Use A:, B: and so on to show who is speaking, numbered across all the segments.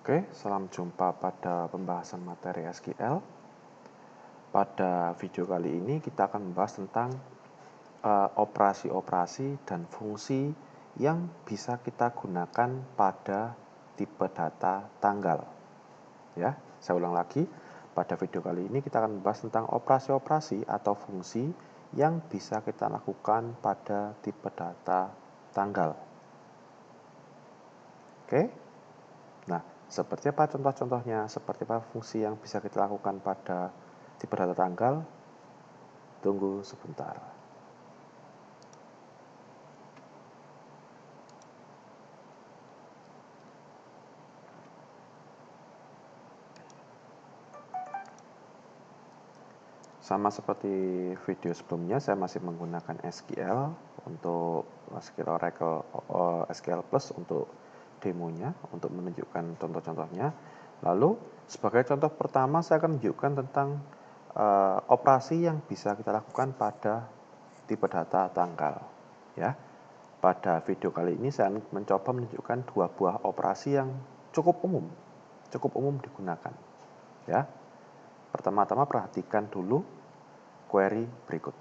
A: Oke, salam jumpa pada pembahasan materi SQL. Pada video kali ini kita akan membahas tentang operasi-operasi dan fungsi yang bisa kita gunakan pada tipe data tanggal. Ya, saya ulang lagi. Pada video kali ini kita akan membahas tentang operasi-operasi atau fungsi yang bisa kita lakukan pada tipe data tanggal. Oke. Nah, seperti apa contoh-contohnya? Seperti apa fungsi yang bisa kita lakukan pada tipe data tanggal? Tunggu sebentar. Sama seperti video sebelumnya, saya masih menggunakan SQL untuk SQL Oracle, SQL Plus untuk demonya, untuk menunjukkan contoh-contohnya. Lalu, sebagai contoh pertama, saya akan menunjukkan tentang operasi yang bisa kita lakukan pada tipe data tanggal. Ya, pada video kali ini saya mencoba menunjukkan dua buah operasi yang cukup umum digunakan. Ya, pertama-tama perhatikan dulu query berikut.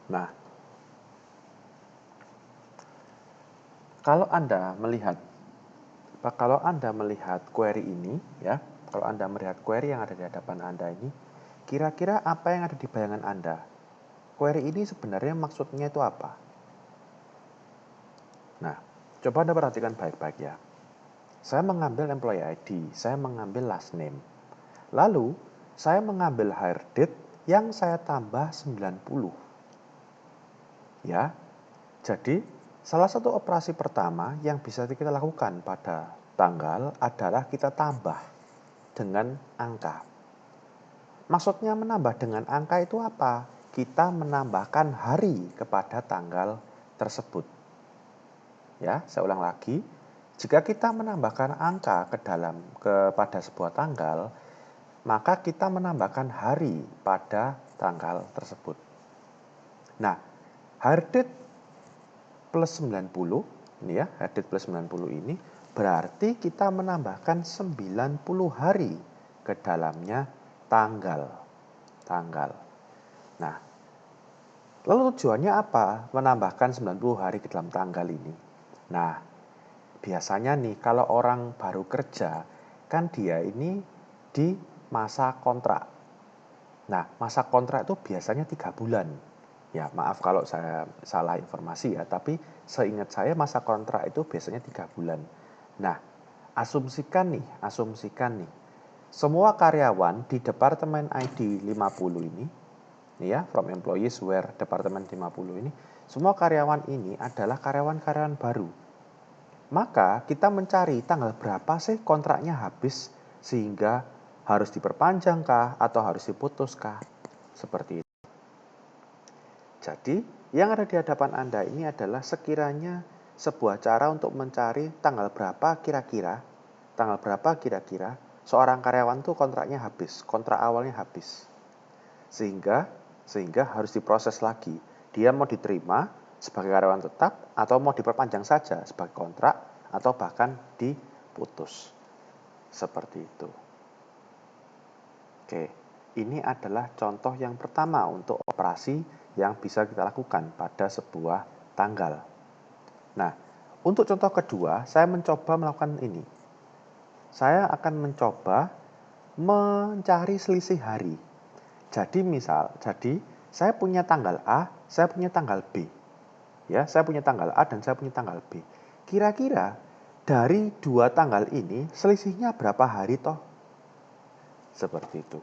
A: Nah, kalau Anda melihat query ini, ya, kalau Anda melihat query yang ada di hadapan Anda ini, kira-kira apa yang ada di bayangan Anda? Query ini sebenarnya maksudnya itu apa? Nah, coba Anda perhatikan baik-baik ya. Saya mengambil employee ID, saya mengambil last name. Lalu, saya mengambil hire date yang saya tambah 90. Ya, jadi salah satu operasi pertama yang bisa kita lakukan pada tanggal adalah kita tambah dengan angka. Maksudnya menambah dengan angka itu apa? Kita menambahkan hari kepada tanggal tersebut. Ya, saya ulang lagi. Jika kita menambahkan angka kepada sebuah tanggal, maka kita menambahkan hari pada tanggal tersebut. Nah, hire date plus 90, ini ya, hire date plus 90 ini berarti kita menambahkan 90 hari ke dalamnya tanggal. Nah, lalu tujuannya apa menambahkan 90 hari ke dalam tanggal ini? Nah, biasanya nih kalau orang baru kerja, kan dia ini di masa kontrak. Nah, masa kontrak itu biasanya 3 bulan. Ya, maaf kalau saya salah informasi ya, tapi seingat saya masa kontrak itu biasanya 3 bulan. Nah, asumsikan nih, semua karyawan di Departemen ID 50 ini ya, from employees where Departemen 50 ini, semua karyawan ini adalah karyawan-karyawan baru. Maka kita mencari tanggal berapa sih kontraknya habis sehingga harus diperpanjangkah atau harus diputuskah? Seperti itu. Jadi, yang ada di hadapan Anda ini adalah sekiranya sebuah cara untuk mencari tanggal berapa kira-kira seorang karyawan itu kontraknya habis, kontrak awalnya habis. Sehingga harus diproses lagi. Dia mau diterima sebagai karyawan tetap atau mau diperpanjang saja sebagai kontrak atau bahkan diputus. Seperti itu. Oke, ini adalah contoh yang pertama untuk operasi yang bisa kita lakukan pada sebuah tanggal. Nah, untuk contoh kedua, saya mencoba melakukan ini. Saya akan mencoba mencari selisih hari. Jadi saya punya tanggal A, saya punya tanggal B. Ya, saya punya tanggal A dan saya punya tanggal B. Kira-kira dari dua tanggal ini selisihnya berapa hari toh? Seperti itu.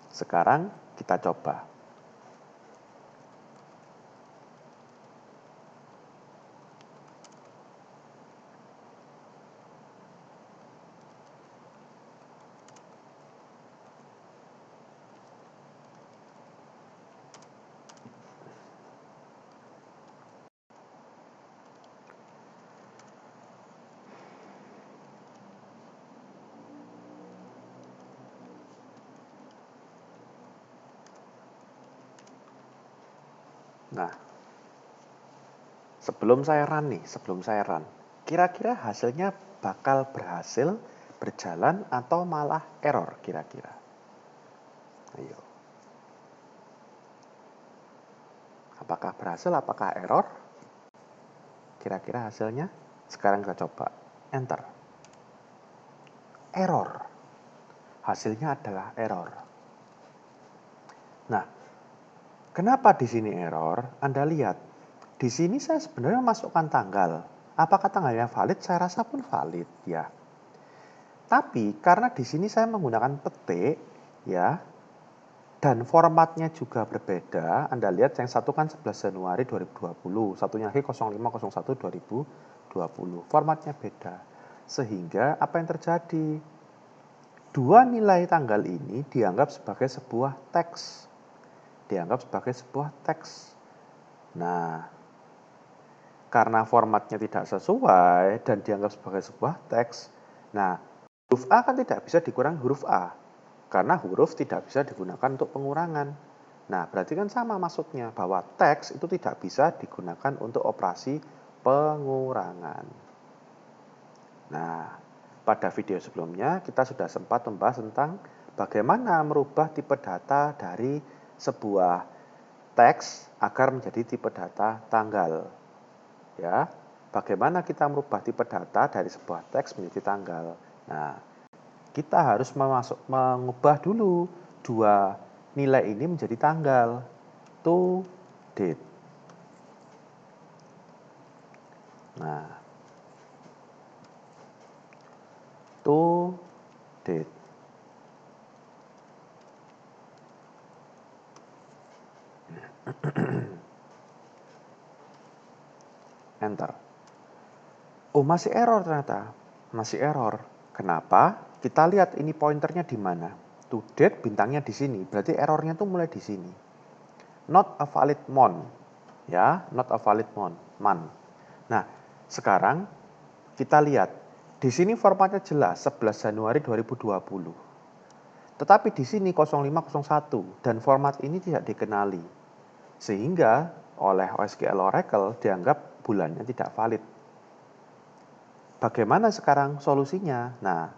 A: Sekarang kita coba. Nah, sebelum saya run, kira-kira hasilnya bakal berhasil, berjalan, atau malah error kira-kira? Ayo. Apakah berhasil, apakah error? Kira-kira hasilnya? Sekarang kita coba. Enter. Error. Hasilnya adalah error. Nah, kenapa di sini error? Anda lihat, di sini saya sebenarnya masukkan tanggal. Apakah tanggalnya valid? Saya rasa pun valid, ya. Tapi karena di sini saya menggunakan petik, ya, dan formatnya juga berbeda. Anda lihat yang satu kan 11 Januari 2020, satunya lagi 0501 2020. Formatnya beda. Sehingga apa yang terjadi? Dua nilai tanggal ini dianggap sebagai sebuah teks. Nah, karena formatnya tidak sesuai dan dianggap sebagai sebuah teks, nah, huruf A kan tidak bisa dikurangi huruf A. Karena huruf tidak bisa digunakan untuk pengurangan. Nah, berarti kan sama maksudnya bahwa teks itu tidak bisa digunakan untuk operasi pengurangan. Nah, pada video sebelumnya kita sudah sempat membahas tentang bagaimana merubah tipe data dari sebuah teks agar menjadi tipe data tanggal. Ya, bagaimana kita merubah tipe data dari sebuah teks menjadi tanggal. Nah, kita harus mengubah dulu dua nilai ini menjadi tanggal. To date. Nah, to date. Enter. Oh, masih error ternyata. Masih error. Kenapa? Kita lihat ini pointernya di mana. To date bintangnya di sini. Berarti errornya tuh mulai di sini. Not a valid month. Ya, not a valid month. Nah, sekarang kita lihat. Di sini formatnya jelas 11 Januari 2020. Tetapi di sini 0501 dan format ini tidak dikenali. Sehingga oleh SQL Oracle dianggap bulannya tidak valid. Bagaimana sekarang solusinya? Nah,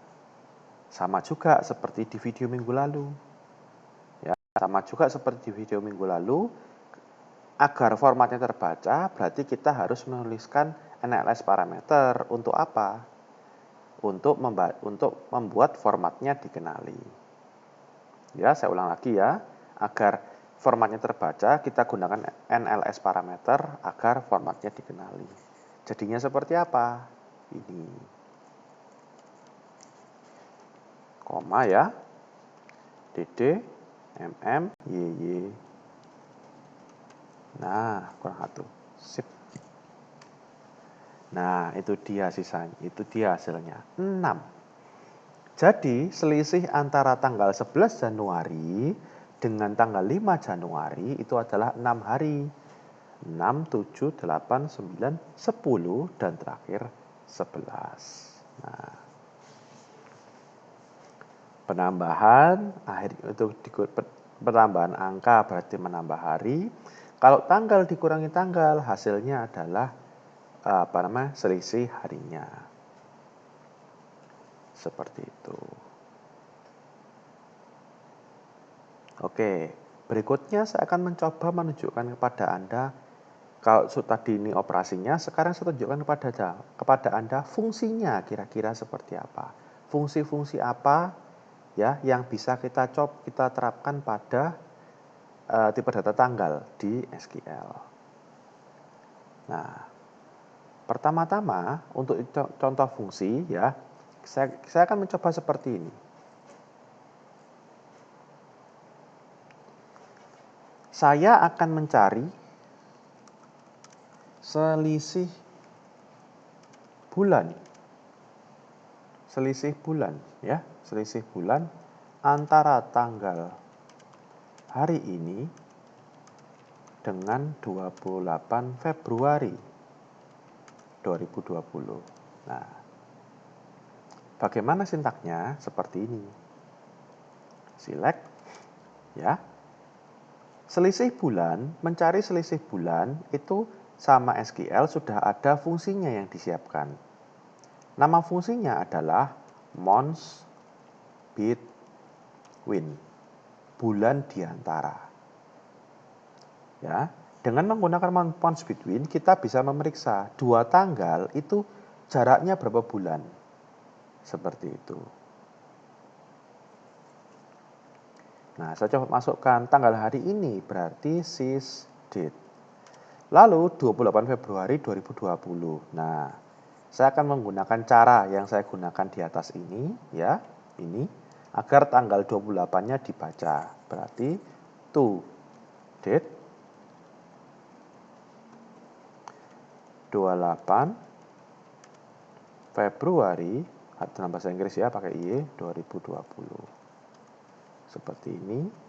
A: sama juga seperti di video minggu lalu. Ya, sama juga seperti di video minggu lalu, agar formatnya terbaca, berarti kita harus menuliskan NLS parameter untuk apa? Untuk membuat formatnya dikenali. Ya, saya ulang lagi ya. Agar formatnya terbaca, kita gunakan NLS parameter agar formatnya dikenali. Jadinya seperti apa? Ini. Koma ya. DD, MM, YY. Nah, kurang satu. Sip. Nah, itu dia sisanya. Itu dia hasilnya. 6. Jadi, selisih antara tanggal 11 Januari dengan tanggal 5 Januari itu adalah 6 hari. 6, 7, 8, 9, 10, dan terakhir 11. Nah, penambahan penambahan angka berarti menambah hari. Kalau tanggal dikurangi tanggal, hasilnya adalah selisih harinya. Seperti itu. Oke, berikutnya saya akan mencoba menunjukkan kepada Anda, kalau tadi ini operasinya, sekarang saya tunjukkan kepada Anda fungsinya kira-kira seperti apa. Fungsi-fungsi apa ya yang bisa kita terapkan pada tipe data tanggal di SQL. Nah, pertama-tama untuk contoh fungsi ya, saya akan mencoba seperti ini. Saya akan mencari selisih bulan. Selisih bulan ya, selisih bulan antara tanggal hari ini dengan 28 Februari 2020. Nah, bagaimana sintaknya? Seperti ini. Select ya. Mencari selisih bulan itu sama SQL sudah ada fungsinya yang disiapkan. Nama fungsinya adalah months between, bulan diantara. Ya, dengan menggunakan months between kita bisa memeriksa dua tanggal itu jaraknya berapa bulan. Seperti itu. Nah, saya coba masukkan tanggal hari ini berarti sys date. Lalu 28 Februari 2020. Nah, saya akan menggunakan cara yang saya gunakan di atas ini ya, ini agar tanggal 28-nya dibaca. Berarti to date 28 Februari dalam bahasa Inggris ya, pakai IE 2020. Seperti ini.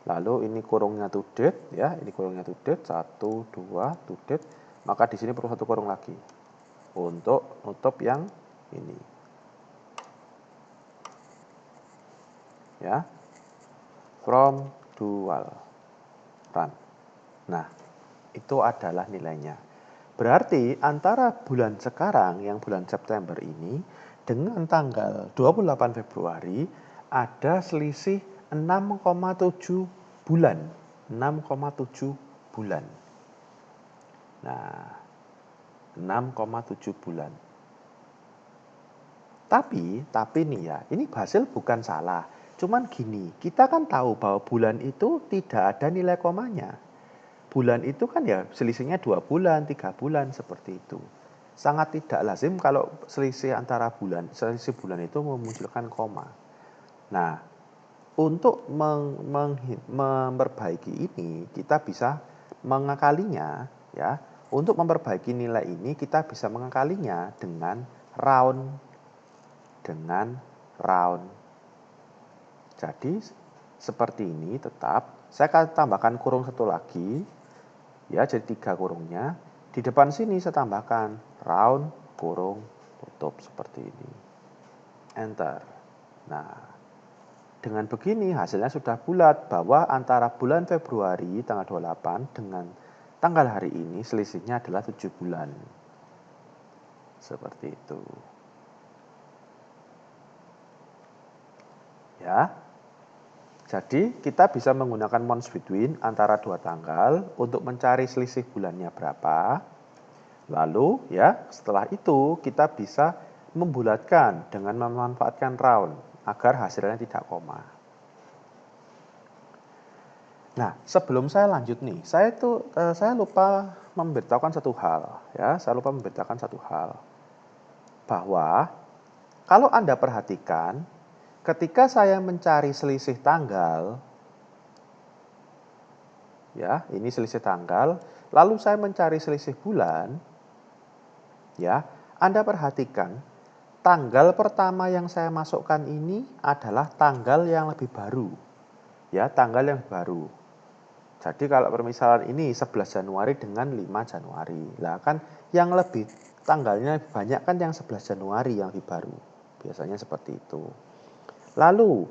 A: Lalu ini kurungnya to date ya, ini kurungnya to date 1 2 to date, maka di sini perlu satu kurung lagi untuk nutup yang ini. Ya. From dual run. Nah, itu adalah nilainya. Berarti antara bulan sekarang yang bulan September ini dengan tanggal 28 Februari ada selisih 6,7 bulan. 6,7 bulan. Nah, 6,7 bulan. Tapi nih ya, ini hasil bukan salah. Cuman gini, kita kan tahu bahwa bulan itu tidak ada nilai komanya. Bulan itu kan ya selisihnya 2 bulan, 3 bulan seperti itu. Sangat tidak lazim kalau selisih bulan itu memunculkan koma. Nah, untuk memperbaiki ini kita bisa mengakalinya ya. Untuk memperbaiki nilai ini kita bisa mengakalinya dengan round. Jadi seperti ini tetap. Saya akan tambahkan kurung satu lagi. Ya, jadi 3 kurungnya. Di depan sini saya tambahkan round kurung tutup seperti ini. Enter. Nah, dengan begini hasilnya sudah bulat bahwa antara bulan Februari tanggal 28 dengan tanggal hari ini selisihnya adalah 7 bulan. Seperti itu. Ya. Jadi kita bisa menggunakan months between antara dua tanggal untuk mencari selisih bulannya berapa. Lalu ya setelah itu kita bisa membulatkan dengan memanfaatkan round agar hasilnya tidak koma. Nah, sebelum saya lanjut nih, saya lupa memberitahukan satu hal ya, bahwa kalau Anda perhatikan ketika saya mencari selisih tanggal ya, ini selisih tanggal, lalu saya mencari selisih bulan ya, Anda perhatikan tanggal pertama yang saya masukkan ini adalah tanggal yang lebih baru. Ya, tanggal yang baru. Jadi kalau permisalan ini 11 Januari dengan 5 Januari. Lah kan yang lebih tanggalnya banyak kan yang 11 Januari yang lebih baru. Biasanya seperti itu. Lalu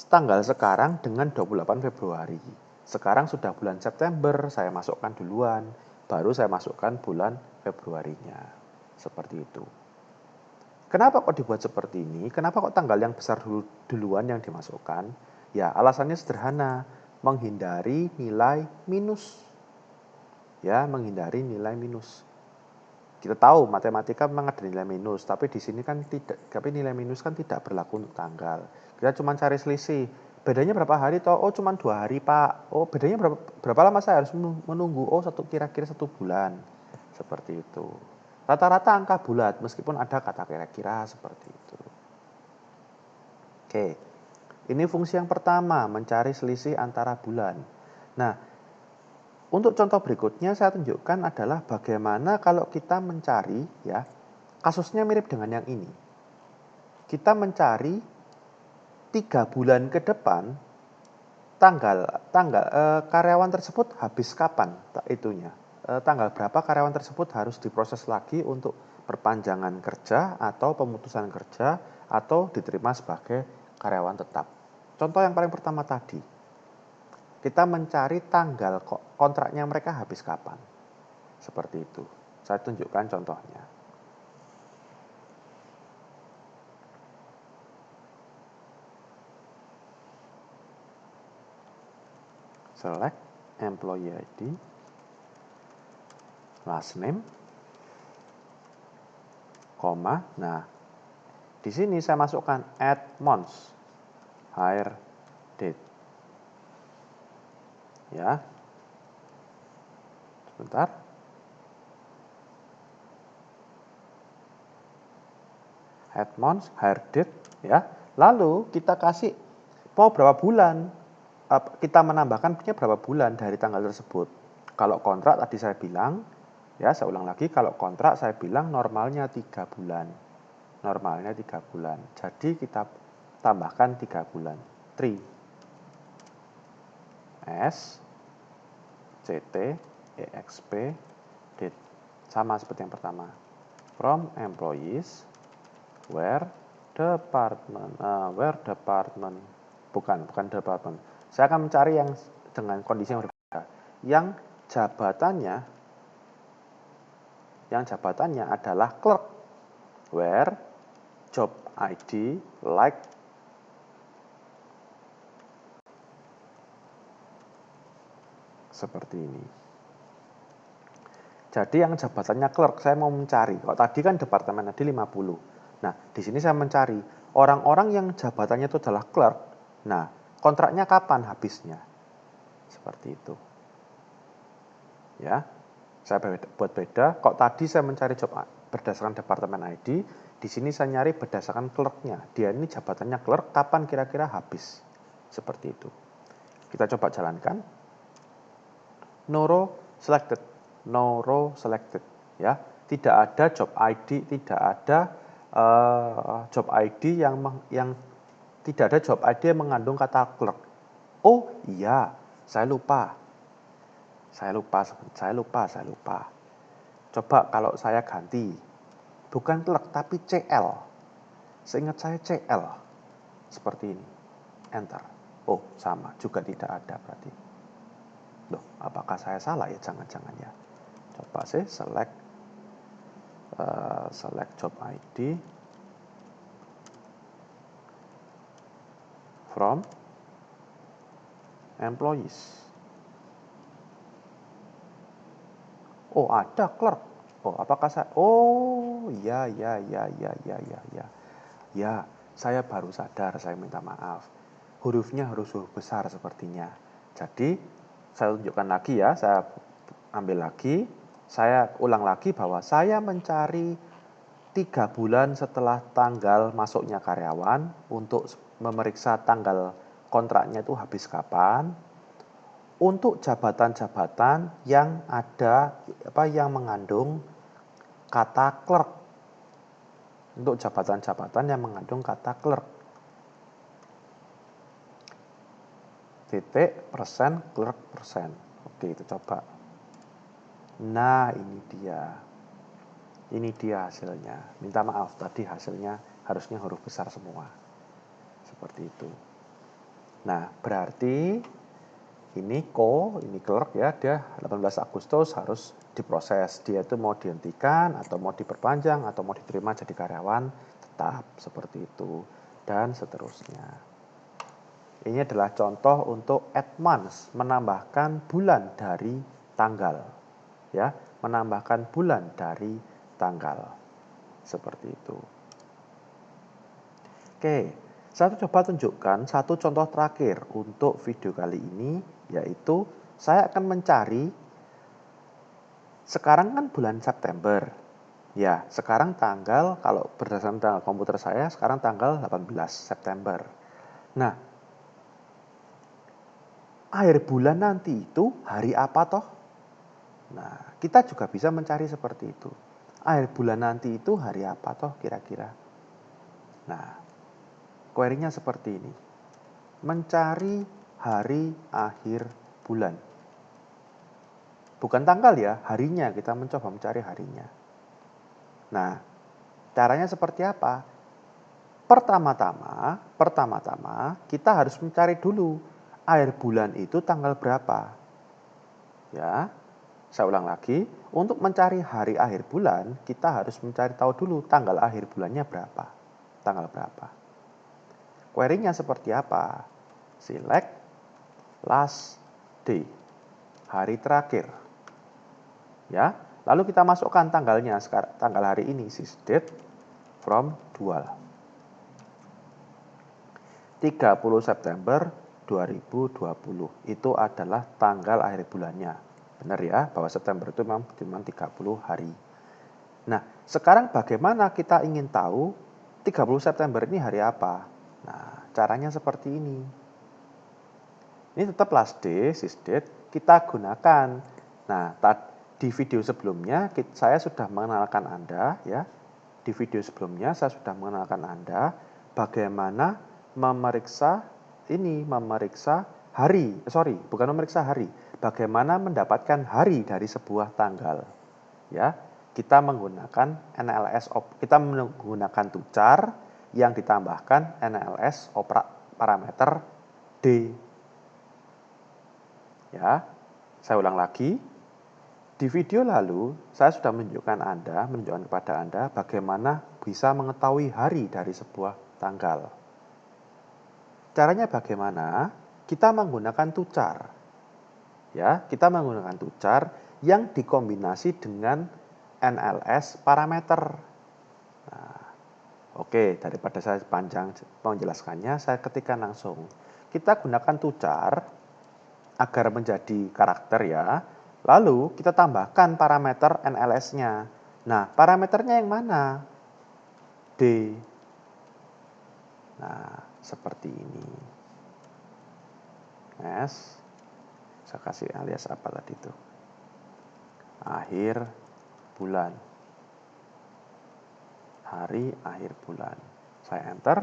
A: tanggal sekarang dengan 28 Februari. Sekarang sudah bulan September, saya masukkan duluan. Baru saya masukkan bulan Februarinya. Seperti itu. Kenapa kok dibuat seperti ini? Kenapa kok tanggal yang besar duluan yang dimasukkan? Ya, alasannya sederhana. Menghindari nilai minus. Ya, menghindari nilai minus. Kita tahu matematika memang ada nilai minus, tapi di sini kan tidak. Tapi nilai minus kan tidak berlaku untuk tanggal. Kita cuma cari selisih. Bedanya berapa hari toh? Oh, cuma 2 hari, Pak. Oh, bedanya berapa lama saya harus menunggu? Oh, kira-kira 1 bulan. Seperti itu. Rata-rata angka bulat meskipun ada kata kira-kira seperti itu. Oke. Ini fungsi yang pertama, mencari selisih antara bulan. Nah, untuk contoh berikutnya saya tunjukkan adalah bagaimana kalau kita mencari ya, kasusnya mirip dengan yang ini. Kita mencari 3 bulan ke depan karyawan tersebut habis kapan itunya. Tanggal berapa karyawan tersebut harus diproses lagi untuk perpanjangan kerja atau pemutusan kerja atau diterima sebagai karyawan tetap. Contoh yang paling pertama tadi. Kita mencari tanggal kontraknya mereka habis kapan. Seperti itu. Saya tunjukkan contohnya. Select employee ID, last name, koma. Nah, di sini saya masukkan add months, hire date. Ya. Sebentar. Add months, hire date, ya. Lalu kita kasih mau berapa bulan. Kita menambahkan punya berapa bulan dari tanggal tersebut. Kalau kontrak tadi saya bilang, ya saya ulang lagi, kalau kontrak saya bilang normalnya 3 bulan. Normalnya 3 bulan. Jadi kita tambahkan 3 bulan. 3 S CT EXP date. Sama seperti yang pertama. From employees where department bukan department. Saya akan mencari yang dengan kondisi yang berbeda. Yang jabatannya adalah clerk. Where job ID like seperti ini. Jadi yang jabatannya clerk saya mau mencari. Kalau tadi kan departemen tadi 50. Nah, di sini saya mencari orang-orang yang jabatannya itu adalah clerk. Nah, kontraknya kapan habisnya? Seperti itu. Ya. Saya buat beda. Kok tadi saya mencari job berdasarkan departemen ID, di sini saya nyari berdasarkan clerknya. Dia ini jabatannya clerk, kapan kira-kira habis? Seperti itu. Kita coba jalankan. No row selected, ya. Tidak ada job ID, tidak ada job ID yang tidak ada job ID yang mengandung kata clerk. Oh iya, saya lupa. Coba kalau saya ganti, bukan clerk tapi CL. Seingat saya CL. Seperti ini. Enter. Oh, sama. Juga tidak ada berarti. Loh, apakah saya salah ya? Jangan-jangan ya. Coba sih select job ID from employees. Oh, ada clerk. Oh, apakah saya? Oh, ya. Ya, saya baru sadar, saya minta maaf. Hurufnya harus huruf besar sepertinya. Jadi, saya tunjukkan lagi ya, saya ambil lagi, saya ulang lagi bahwa saya mencari 3 bulan setelah tanggal masuknya karyawan untuk memeriksa tanggal kontraknya itu habis kapan. Untuk jabatan-jabatan yang yang mengandung kata clerk. Untuk jabatan-jabatan yang mengandung kata clerk. Titik persen clerk persen. Oke, itu coba. Nah, ini dia. Ini dia hasilnya. Minta maaf tadi hasilnya harusnya huruf besar semua. Seperti itu. Nah, berarti ini clerk ya, dia 18 Agustus harus diproses. Dia itu mau dihentikan atau mau diperpanjang atau mau diterima jadi karyawan tetap seperti itu dan seterusnya. Ini adalah contoh untuk add months, menambahkan bulan dari tanggal. Ya, menambahkan bulan dari tanggal. Seperti itu. Oke, saya coba tunjukkan satu contoh terakhir untuk video kali ini, yaitu saya akan mencari, sekarang kan bulan September. Ya, sekarang tanggal, kalau berdasarkan tanggal komputer saya, sekarang tanggal 18 September. Nah, akhir bulan nanti itu hari apa toh? Nah, kita juga bisa mencari seperti itu. Akhir bulan nanti itu hari apa toh kira-kira? Nah, query-nya seperti ini. Mencari hari akhir bulan. Bukan tanggal ya, harinya. Kita mencoba mencari harinya. Nah, caranya seperti apa? Pertama-tama kita harus mencari dulu akhir bulan itu tanggal berapa. Ya, saya ulang lagi, untuk mencari hari akhir bulan, kita harus mencari tahu dulu tanggal akhir bulannya berapa. Tanggal berapa. Query-nya seperti apa? Select last day, hari terakhir. Ya, lalu kita masukkan tanggalnya, tanggal hari ini, sysdate from dual. 30 September 2020, itu adalah tanggal akhir bulannya. Benar ya, bahwa September itu memang cuma 30 hari. Nah, sekarang bagaimana kita ingin tahu 30 September ini hari apa? Nah, caranya seperti ini. Ini tetap last day, sysdate, kita gunakan. Nah, di video sebelumnya saya sudah mengenalkan Anda ya. Di video sebelumnya saya sudah mengenalkan Anda bagaimana memeriksa hari, bagaimana mendapatkan hari dari sebuah tanggal. Ya, kita menggunakan kita menggunakan tucar yang ditambahkan NLS parameter D. Ya, saya ulang lagi. Di video lalu, saya sudah menunjukkan kepada Anda bagaimana bisa mengetahui hari dari sebuah tanggal. Caranya bagaimana? Kita menggunakan tucar. Ya, kita menggunakan tucar yang dikombinasi dengan NLS parameter. Nah, oke, daripada saya panjang menjelaskannya, saya ketikkan langsung. Kita gunakan tucar agar menjadi karakter ya. Lalu kita tambahkan parameter NLS-nya. Nah, parameternya yang mana? D. Nah, seperti ini. S. Saya kasih alias apa tadi itu? Akhir bulan. Hari akhir bulan. Saya enter.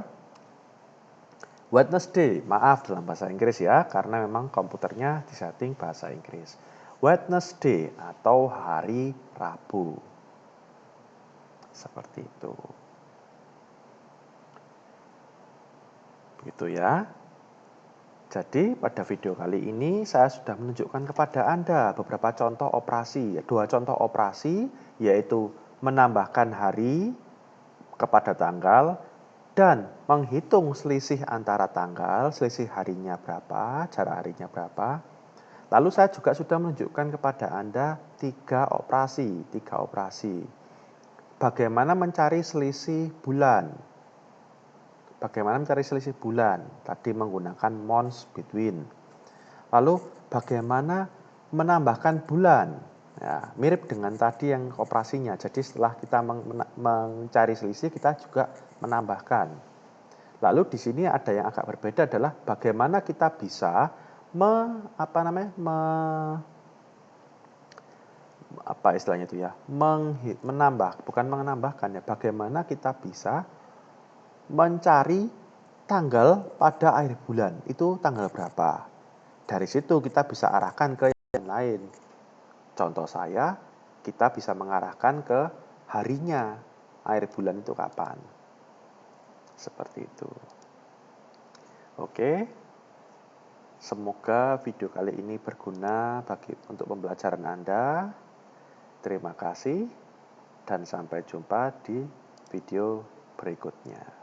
A: Wednesday, maaf dalam bahasa Inggris ya, karena memang komputernya disetting bahasa Inggris. Wednesday atau hari Rabu. Seperti itu. Begitu ya. Jadi pada video kali ini saya sudah menunjukkan kepada Anda beberapa contoh operasi, 2 contoh operasi, yaitu menambahkan hari kepada tanggal dan menghitung selisih antara tanggal, selisih harinya berapa, jarak harinya berapa. Lalu saya juga sudah menunjukkan kepada Anda 3 operasi. Bagaimana mencari selisih bulan? Tadi menggunakan months between. Lalu bagaimana menambahkan bulan? Ya, mirip dengan tadi yang operasinya. Jadi setelah kita mencari selisih, kita juga menambahkan. Lalu di sini ada yang agak berbeda adalah bagaimana kita bisa bagaimana kita bisa mencari tanggal pada akhir bulan. Itu tanggal berapa? Dari situ kita bisa arahkan ke yang lain. Contoh saya, kita bisa mengarahkan ke harinya. Akhir bulan itu kapan? Seperti itu. Oke. Semoga video kali ini berguna untuk pembelajaran Anda. Terima kasih dan sampai jumpa di video berikutnya.